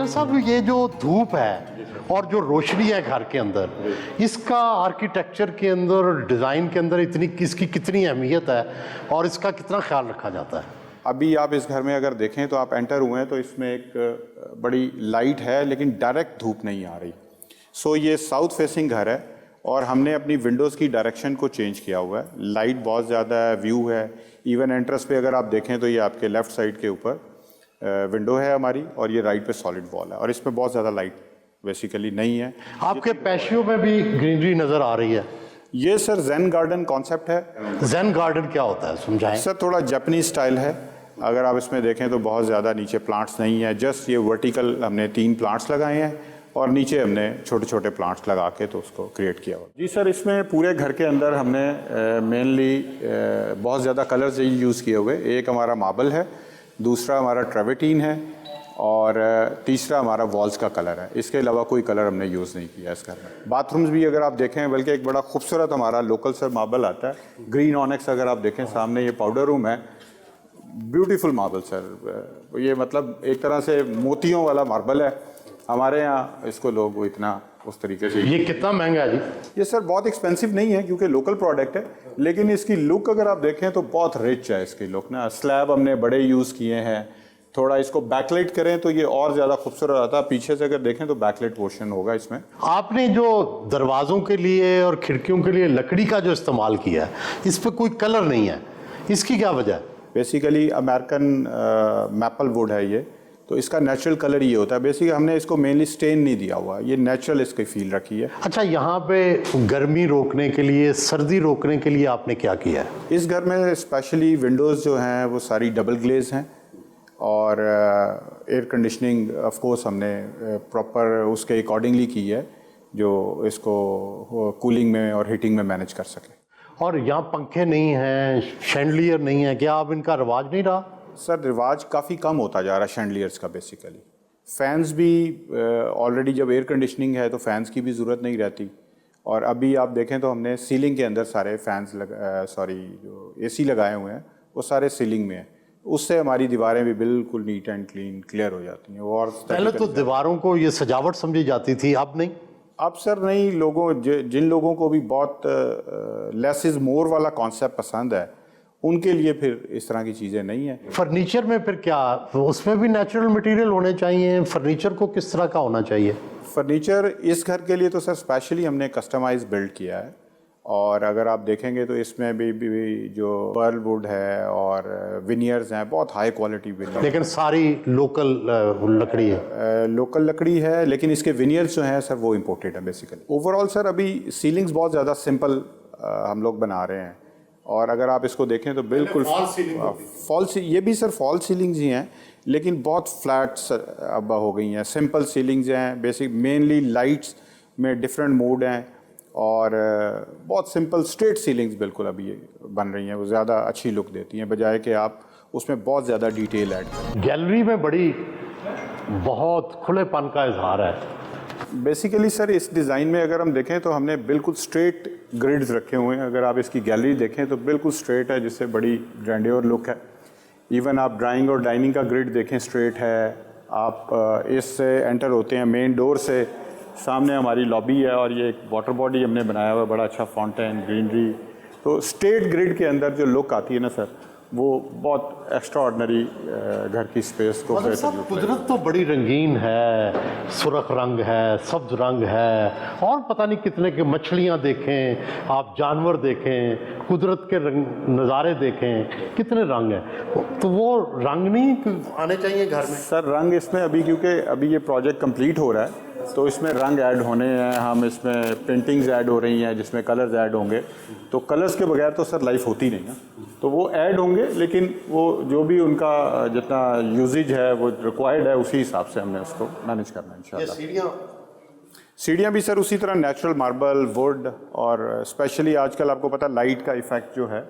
Designer साहब, ये जो धूप है और जो रोशनी है घर के अंदर, इसका आर्किटेक्चर के अंदर और डिज़ाइन के अंदर इसकी कितनी अहमियत है और इसका कितना ख्याल रखा जाता है? अभी आप इस घर में अगर देखें तो आप एंटर हुए हैं तो इसमें एक बड़ी लाइट है, लेकिन डायरेक्ट धूप नहीं आ रही। सो ये साउथ फेसिंग घर है और हमने अपनी विंडोज़ की डायरेक्शन को चेंज किया हुआ है। लाइट बहुत ज़्यादा है, व्यू है। इवन एंट्रेंस पे अगर आप देखें तो ये आपके लेफ़्ट साइड के ऊपर विंडो है हमारी, और ये राइट पे सॉलिड वॉल है, और इसमें बहुत ज़्यादा लाइट बेसिकली नहीं है। आपके पैशियो में भी ग्रीनरी नज़र आ रही है। ये सर ज़ेन गार्डन कॉन्सेप्ट है। ज़ेन गार्डन क्या होता है, समझाएं। सर थोड़ा जापानीज स्टाइल है। अगर आप इसमें देखें तो बहुत ज़्यादा नीचे प्लांट्स नहीं है, जस्ट ये वर्टिकल हमने 3 प्लांट्स लगाए हैं और नीचे हमने छोटे छोटे प्लांट्स लगा के तो उसको क्रिएट किया हुआ। जी सर, इसमें पूरे घर के अंदर हमने मेनली बहुत ज़्यादा कलर्स यूज़ किए हुए। एक हमारा मार्बल है, दूसरा हमारा ट्रेवेटीन है, और तीसरा हमारा वॉल्स का कलर है। इसके अलावा कोई कलर हमने यूज़ नहीं किया इस घर में। बाथरूम्स भी अगर आप देखें, बल्कि एक बड़ा खूबसूरत हमारा लोकल सर मार्बल आता है, ग्रीन ऑनेक्स। अगर आप देखें सामने ये पाउडर रूम है, ब्यूटीफुल मार्बल सर। ये मतलब एक तरह से मोतियों वाला मार्बल है। हमारे यहाँ इसको लोग इतना उस तरीके से। ये कितना महंगा है जी? ये सर बहुत एक्सपेंसिव नहीं है क्योंकि लोकल प्रोडक्ट है, लेकिन इसकी लुक अगर आप देखें तो बहुत रिच है इसकी लुक ना। स्लैब हमने बड़े यूज़ किए हैं। थोड़ा इसको बैकलाइट करें तो ये और ज़्यादा खूबसूरत आता है। पीछे से अगर देखें तो बैकलाइट पोर्शन होगा इसमें। आपने जो दरवाज़ों के लिए और खिड़कियों के लिए लकड़ी का जो इस्तेमाल किया है, इस पर कोई कलर नहीं है, इसकी क्या वजह है? बेसिकली अमेरिकन मैपल वुड है ये, तो इसका नेचुरल कलर ये होता है। बेसिकली हमने इसको मेनली स्टेन नहीं दिया हुआ, ये नेचुरल इसकी फील रखी है। अच्छा, यहाँ पे गर्मी रोकने के लिए, सर्दी रोकने के लिए आपने क्या किया है? इस घर में स्पेशली विंडोज़ जो हैं वो सारी डबल ग्लेज हैं, और एयर कंडीशनिंग ऑफ कोर्स हमने प्रॉपर उसके अकॉर्डिंगली की है, जो इसको कूलिंग में और हीटिंग में मैनेज कर सके। और यहाँ पंखे नहीं हैं, शैंडलियर नहीं है, क्या अब इनका रिवाज नहीं रहा? सर रिवाज काफ़ी कम होता जा रहा है शैंडलियर्स का। बेसिकली फ़ैन्स भी ऑलरेडी जब एयर कंडीशनिंग है तो फ़ैन्स की भी ज़रूरत नहीं रहती। और अभी आप देखें तो हमने सीलिंग के अंदर सारे फैंस जो एसी लगाए हुए हैं वो सारे सीलिंग में है। उससे हमारी दीवारें भी बिल्कुल नीट एंड क्लीन क्लियर हो जाती हैं। और पहले तो दीवारों को ये सजावट समझी जाती थी, अब नहीं? अब सर नहीं, जिन लोगों को भी बहुत लेस इज़ मोर वाला कॉन्सेप्ट पसंद है, उनके लिए फिर इस तरह की चीज़ें नहीं है। फर्नीचर में फिर क्या, उसमें भी नेचुरल मटेरियल होने चाहिए? फर्नीचर को किस तरह का होना चाहिए? फर्नीचर इस घर के लिए तो सर स्पेशली हमने कस्टमाइज बिल्ड किया है, और अगर आप देखेंगे तो इसमें भी जो पर्ल वुड है और विनियर्स हैं, बहुत हाई क्वालिटी विनियर। लेकिन सारी लोकल लकड़ी है? लोकल लकड़ी है, लेकिन इसके विनियर्स जो हैं सर वो इम्पोर्टेड है बेसिकली। ओवरऑल सर अभी सीलिंग्स बहुत ज़्यादा सिंपल हम लोग बना रहे हैं, और अगर आप इसको देखें तो बिल्कुल ये भी सर फॉल सीलिंग्स ही हैं, लेकिन बहुत फ्लैट अब हो गई हैं। सिंपल सीलिंग्स हैं, बेसिक मेनली लाइट्स में डिफरेंट मोड हैं, और बहुत सिंपल स्ट्रेट सीलिंग्स बिल्कुल अभी ये बन रही हैं। वो ज़्यादा अच्छी लुक देती हैं, बजाय कि आप उसमें बहुत ज़्यादा डिटेल ऐड करें। गैलरी में बहुत खुलेपन का इजहार है। बेसिकली सर इस डिज़ाइन में अगर हम देखें तो हमने बिल्कुल स्ट्रेट ग्रिड्स रखे हुए हैं। अगर आप इसकी गैलरी देखें तो बिल्कुल स्ट्रेट है, जिससे बड़ी ग्रैंडियर लुक है। इवन आप ड्राइंग और डाइनिंग का ग्रिड देखें, स्ट्रेट है। आप इससे एंटर होते हैं मेन डोर से, सामने हमारी लॉबी है, और ये एक वाटर बॉडी हमने बनाया हुआ है, बड़ा अच्छा फाउंटेन, ग्रीनरी। तो स्ट्रेट ग्रिड के अंदर जो लुक आती है ना सर, वो बहुत एक्स्ट्राऑर्डिनरी घर की स्पेस को। कुदरत तो बड़ी रंगीन है, सुर्ख रंग है, सब्ज रंग है, और पता नहीं कितने के मछलियाँ देखें, आप जानवर देखें, कुदरत के नज़ारे देखें, कितने रंग हैं। तो वो रंग नहीं आने चाहिए घर में? सर रंग इसमें अभी, क्योंकि अभी ये प्रोजेक्ट कंप्लीट हो रहा है, तो इसमें रंग ऐड होने हैं। हम इसमें पेंटिंग्स ऐड हो रही हैं जिसमें कलर्स ऐड होंगे। तो कलर्स के बगैर तो सर लाइफ होती नहीं ना, तो वो ऐड होंगे, लेकिन वो जो भी उनका जितना यूजेज है वो रिक्वायर्ड है, उसी हिसाब से हमने उसको मैनेज करना है इंशाल्लाह। सीढ़ियाँ भी सर उसी तरह नेचुरल मार्बल, वुड, और स्पेशली आजकल आपको पता है लाइट का इफेक्ट जो है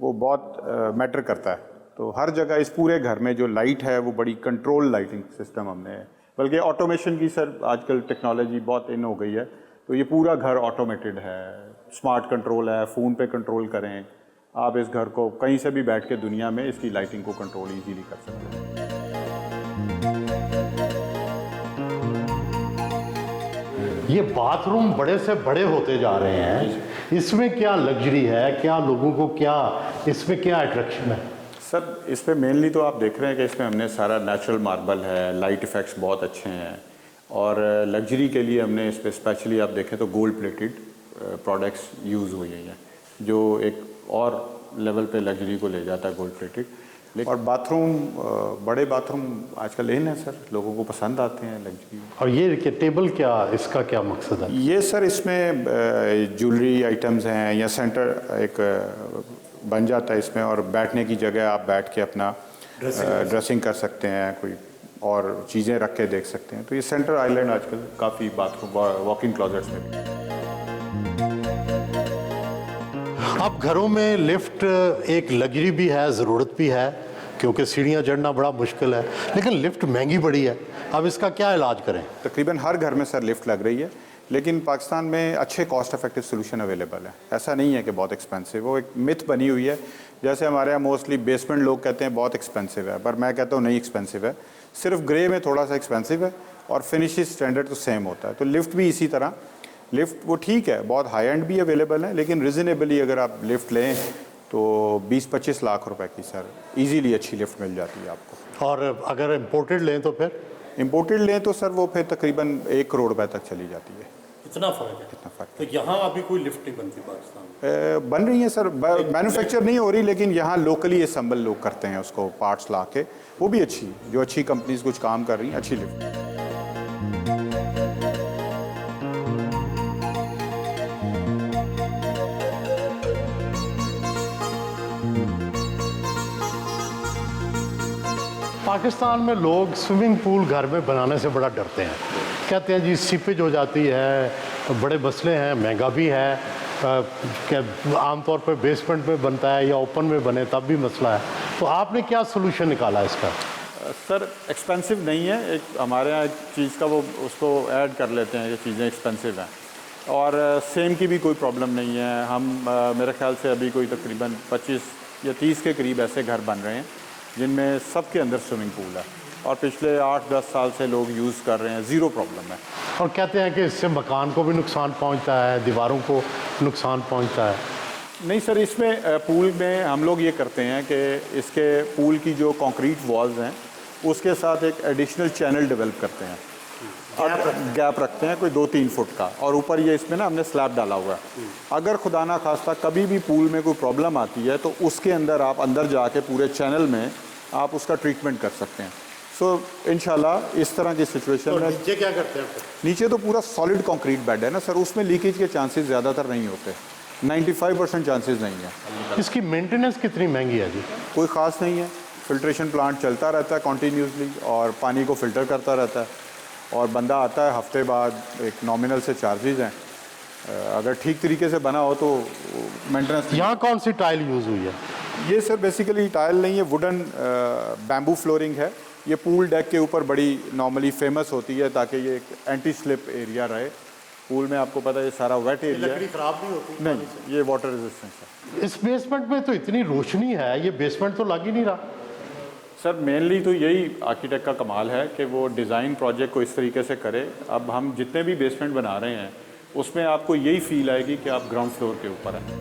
वो बहुत मैटर करता है। तो हर जगह इस पूरे घर में जो लाइट है वो बड़ी कंट्रोल लाइटिंग सिस्टम हमने, बल्कि ऑटोमेशन की सर आजकल टेक्नोलॉजी बहुत इन हो गई है, तो ये पूरा घर ऑटोमेटेड है, स्मार्ट कंट्रोल है, फ़ोन पे कंट्रोल करें आप इस घर को, कहीं से भी बैठ के दुनिया में इसकी लाइटिंग को कंट्रोल इजीली कर सकते हैं। ये बाथरूम बड़े से बड़े होते जा रहे हैं, इसमें क्या लग्जरी है, क्या लोगों को क्या इसमें क्या अट्रैक्शन है? सर इस पे मेनली तो आप देख रहे हैं कि इसमें हमने सारा नेचुरल मार्बल है, लाइट इफ़ेक्ट्स बहुत अच्छे हैं, और लग्जरी के लिए हमने इस पे स्पेशली आप देखें तो गोल्ड प्लेटेड प्रोडक्ट्स यूज़ हुई हैं, जो एक और लेवल पे लग्जरी को ले जाता है गोल्ड प्लेटेड। और बाथरूम, बड़े बाथरूम आजकल इन है सर, लोगों को पसंद आते हैं लग्जरी। और ये कि टेबल क्या, इसका क्या मकसद है? ये सर इसमें ज्वेलरी आइटम्स हैं या सेंटर एक बन जाता है इसमें, और बैठने की जगह आप बैठ के अपना ड्रेसिंग कर सकते हैं, कोई और चीज़ें रख के देख सकते हैं। तो ये सेंटर आइलैंड आजकल काफ़ी बाथरूम वॉक इन क्लोजेट्स में भी। अब घरों में लिफ्ट एक लग्जरी भी है, ज़रूरत भी है, क्योंकि सीढ़ियाँ चढ़ना बड़ा मुश्किल है, लेकिन लिफ्ट महंगी बड़ी है। अब इसका क्या इलाज करें? तकरीबन हर घर में सर लिफ्ट लग रही है, लेकिन पाकिस्तान में अच्छे कॉस्ट इफेक्टिव सोल्यूशन अवेलेबल है। ऐसा नहीं है कि बहुत एक्सपेंसिव, वो एक मिथ बनी हुई है। जैसे हमारे यहाँ मोस्टली बेसमेंट लोग कहते हैं बहुत एक्सपेंसिव है, पर मैं कहता हूँ नहीं एक्सपेंसिव है, सिर्फ ग्रे में थोड़ा सा एक्सपेंसिव है और फिनिश स्टैंडर्ड तो सेम होता है। तो लिफ्ट भी इसी तरह, लिफ्ट वो ठीक है, बहुत हाई एंड भी अवेलेबल है, लेकिन रिजनेबली अगर आप लिफ्ट लें तो 20-25 लाख रुपए की सर इजीली अच्छी लिफ्ट मिल जाती है आपको। और अगर इम्पोर्टेड लें तो फिर? इम्पोर्टेड लें तो सर वो फिर तकरीबन 1 करोड़ रुपए तक चली जाती है। इतना फ़र्क है? इतना फ़र्क तो यहाँ अभी कोई लिफ्ट नहीं बनती पाकिस्तान में? बन रही है सर, मैन्युफैक्चर नहीं हो रही, लेकिन यहाँ लोकली असेंबल लोग करते हैं उसको, पार्ट्स ला के, वो भी अच्छी, जो अच्छी कंपनीज कुछ काम कर रही हैं, अच्छी लिफ्ट। पाकिस्तान में लोग स्विमिंग पूल घर में बनाने से बड़ा डरते हैं, कहते हैं जी सीपेज हो जाती है, बड़े मसले हैं, महंगा भी है, क्या आमतौर पर बेसमेंट में बनता है या ओपन में बने तब भी मसला है। तो आपने क्या सोल्यूशन निकाला इसका? सर एक्सपेंसिव नहीं है, एक हमारे यहाँ एक चीज़ का वो उसको ऐड कर लेते हैं, ये चीज़ें एक्सपेंसिव हैं, और सेम की भी कोई प्रॉब्लम नहीं है। हम मेरे ख्याल से अभी कोई तकरीबन 25 या 30 के करीब ऐसे घर बन रहे हैं जिनमें सबके अंदर स्विमिंग पूल है, और पिछले 8-10 साल से लोग यूज़ कर रहे हैं, ज़ीरो प्रॉब्लम है। और कहते हैं कि इससे मकान को भी नुकसान पहुंचता है, दीवारों को नुकसान पहुंचता है। नहीं सर, इसमें पूल में हम लोग ये करते हैं कि इसके पूल की जो कंक्रीट वॉल्स हैं उसके साथ एक एडिशनल चैनल डेवलप करते हैं, गैप रखते हैं कोई 2-3 फुट का, और ऊपर ये इसमें ना हमने स्लैब डाला हुआ है। अगर खुदा ना खास्ता कभी भी पूल में कोई प्रॉब्लम आती है तो उसके अंदर आप अंदर जाके पूरे चैनल में आप उसका ट्रीटमेंट कर सकते हैं। सो इंशाल्लाह इस तरह की सिचुएशन में नीचे क्या करते हैं? नीचे तो पूरा सॉलिड कंक्रीट बेड है ना सर, उसमें लीकेज के चांसेस ज़्यादातर नहीं होते, 95% चांसेस नहीं है। इसकी मेंटेनेंस कितनी महंगी है जी? कोई ख़ास नहीं है, फिल्ट्रेशन प्लांट चलता रहता है कॉन्टीन्यूसली और पानी को फ़िल्टर करता रहता है, और बंदा आता है हफ्ते बाद, एक नॉमिनल से चार्जेज़ हैं, अगर ठीक तरीके से बना हो तो मेंटेनेंस। यहाँ कौन सी टाइल यूज़ हुई है? ये सर बेसिकली टाइल नहीं है, वुडन बैम्बू फ्लोरिंग है। ये पूल डेक के ऊपर बड़ी नॉर्मली फेमस होती है ताकि ये एक एंटी स्लिप एरिया रहे। पूल में आपको पता है ये सारा वेट एरिया है, खराब नहीं होती? नहीं, ये वाटर रेजिस्टेंस है। इस बेसमेंट में तो इतनी रोशनी है, ये बेसमेंट तो लग ही नहीं रहा। सर मेनली तो यही आर्किटेक्ट का कमाल है कि वो डिज़ाइन प्रोजेक्ट को इस तरीके से करे। अब हम जितने भी बेसमेंट बना रहे हैं उसमें आपको यही फील आएगी कि आप ग्राउंड फ्लोर के ऊपर हैं।